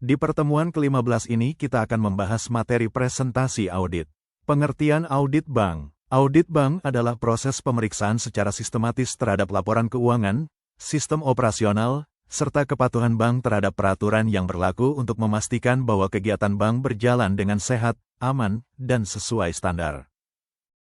Di pertemuan ke-15 ini kita akan membahas materi presentasi audit. Pengertian audit bank. Audit bank adalah proses pemeriksaan secara sistematis terhadap laporan keuangan, sistem operasional, serta kepatuhan bank terhadap peraturan yang berlaku untuk memastikan bahwa kegiatan bank berjalan dengan sehat, aman, dan sesuai standar.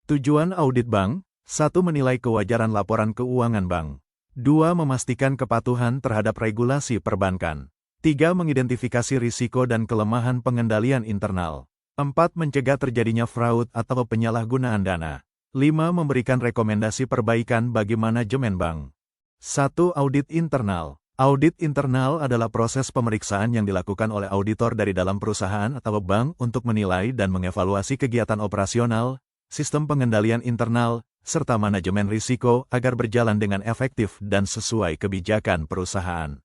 Tujuan audit bank: 1. Menilai kewajaran laporan keuangan bank. 2. Memastikan kepatuhan terhadap regulasi perbankan. 3. Mengidentifikasi risiko dan kelemahan pengendalian internal. 4. Mencegah terjadinya fraud atau penyalahgunaan dana. 5. Memberikan rekomendasi perbaikan bagi manajemen bank. 1. Audit internal. Audit internal adalah proses pemeriksaan yang dilakukan oleh auditor dari dalam perusahaan atau bank untuk menilai dan mengevaluasi kegiatan operasional, sistem pengendalian internal, serta manajemen risiko agar berjalan dengan efektif dan sesuai kebijakan perusahaan.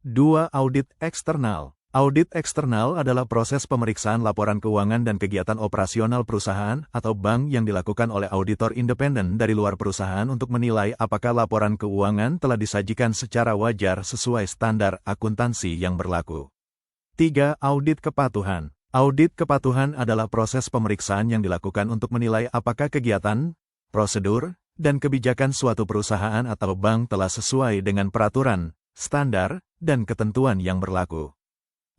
2. Audit eksternal. Audit eksternal adalah proses pemeriksaan laporan keuangan dan kegiatan operasional perusahaan atau bank yang dilakukan oleh auditor independen dari luar perusahaan untuk menilai apakah laporan keuangan telah disajikan secara wajar sesuai standar akuntansi yang berlaku. 3. Audit kepatuhan. Audit kepatuhan adalah proses pemeriksaan yang dilakukan untuk menilai apakah kegiatan, prosedur, dan kebijakan suatu perusahaan atau bank telah sesuai dengan peraturan, standar, dan ketentuan yang berlaku.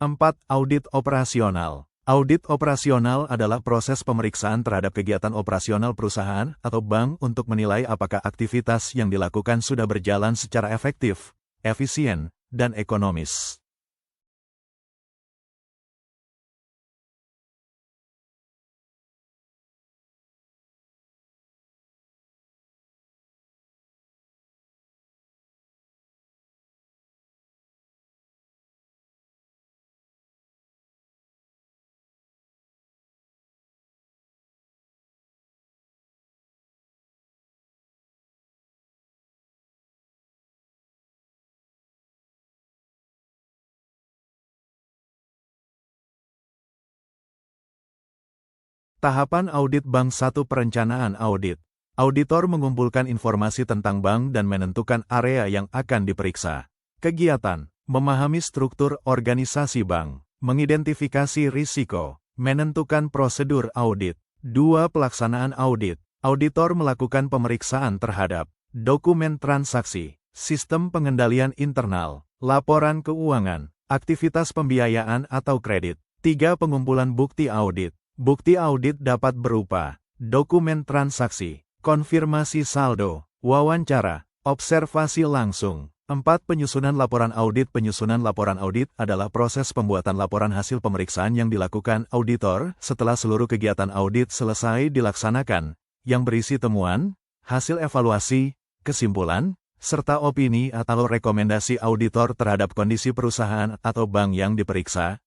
4. Audit operasional. Audit operasional adalah proses pemeriksaan terhadap kegiatan operasional perusahaan atau bank untuk menilai apakah aktivitas yang dilakukan sudah berjalan secara efektif, efisien, dan ekonomis. Tahapan audit bank. 1. Perencanaan audit. Auditor mengumpulkan informasi tentang bank dan menentukan area yang akan diperiksa. Kegiatan: memahami struktur organisasi bank, mengidentifikasi risiko, menentukan prosedur audit. 2. Pelaksanaan audit. Auditor melakukan pemeriksaan terhadap dokumen transaksi, sistem pengendalian internal, laporan keuangan, aktivitas pembiayaan atau kredit. 3. Pengumpulan bukti audit. Bukti audit dapat berupa dokumen transaksi, konfirmasi saldo, wawancara, observasi langsung. 4. Penyusunan laporan audit. Penyusunan laporan audit adalah proses pembuatan laporan hasil pemeriksaan yang dilakukan auditor setelah seluruh kegiatan audit selesai dilaksanakan, yang berisi temuan, hasil evaluasi, kesimpulan, serta opini atau rekomendasi auditor terhadap kondisi perusahaan atau bank yang diperiksa.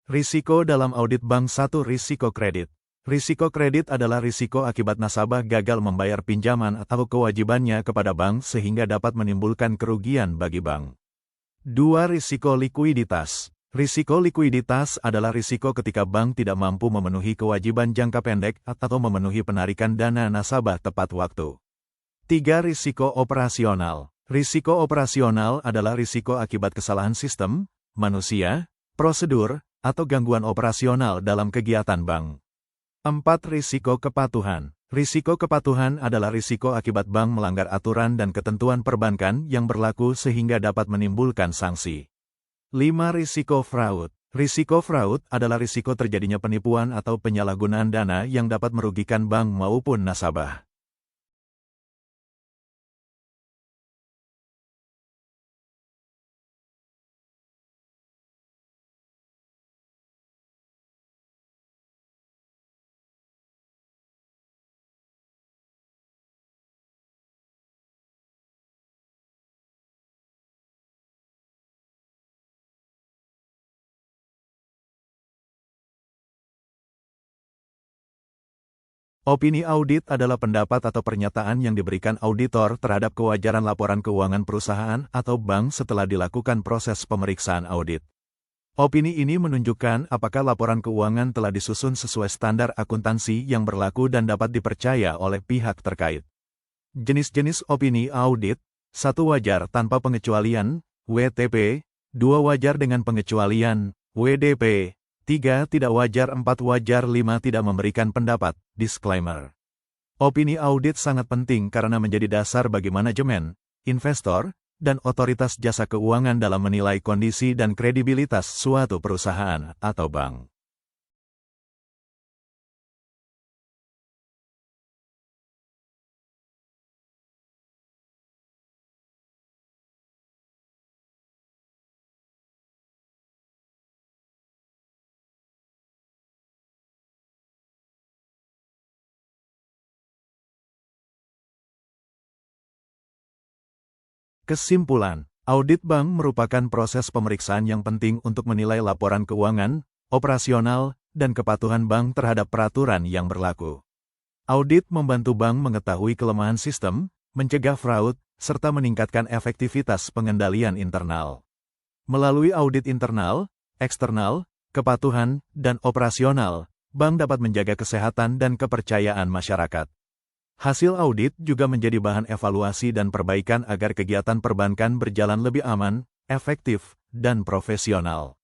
Risiko dalam audit bank. 1. Risiko kredit. Risiko kredit adalah risiko akibat nasabah gagal membayar pinjaman atau kewajibannya kepada bank sehingga dapat menimbulkan kerugian bagi bank. 2. Risiko likuiditas. Risiko likuiditas adalah risiko ketika bank tidak mampu memenuhi kewajiban jangka pendek atau memenuhi penarikan dana nasabah tepat waktu. 3. Risiko operasional. Risiko operasional adalah risiko akibat kesalahan sistem, manusia, prosedur, atau gangguan operasional dalam kegiatan bank. 4. Risiko kepatuhan. Risiko kepatuhan adalah risiko akibat bank melanggar aturan dan ketentuan perbankan yang berlaku sehingga dapat menimbulkan sanksi. 5. Risiko fraud. Risiko fraud adalah risiko terjadinya penipuan atau penyalahgunaan dana yang dapat merugikan bank maupun nasabah. Opini audit adalah pendapat atau pernyataan yang diberikan auditor terhadap kewajaran laporan keuangan perusahaan atau bank setelah dilakukan proses pemeriksaan audit. Opini ini menunjukkan apakah laporan keuangan telah disusun sesuai standar akuntansi yang berlaku dan dapat dipercaya oleh pihak terkait. Jenis-jenis opini audit: 1 wajar tanpa pengecualian, WTP, 2 wajar dengan pengecualian, WDP, 3 tidak wajar, 4 wajar, 5 tidak memberikan pendapat, disclaimer. Opini audit sangat penting karena menjadi dasar bagi manajemen, investor, dan otoritas jasa keuangan dalam menilai kondisi dan kredibilitas suatu perusahaan atau bank. Kesimpulan, audit bank merupakan proses pemeriksaan yang penting untuk menilai laporan keuangan, operasional, dan kepatuhan bank terhadap peraturan yang berlaku. Audit membantu bank mengetahui kelemahan sistem, mencegah fraud, serta meningkatkan efektivitas pengendalian internal. Melalui audit internal, eksternal, kepatuhan, dan operasional, bank dapat menjaga kesehatan dan kepercayaan masyarakat. Hasil audit juga menjadi bahan evaluasi dan perbaikan agar kegiatan perbankan berjalan lebih aman, efektif, dan profesional.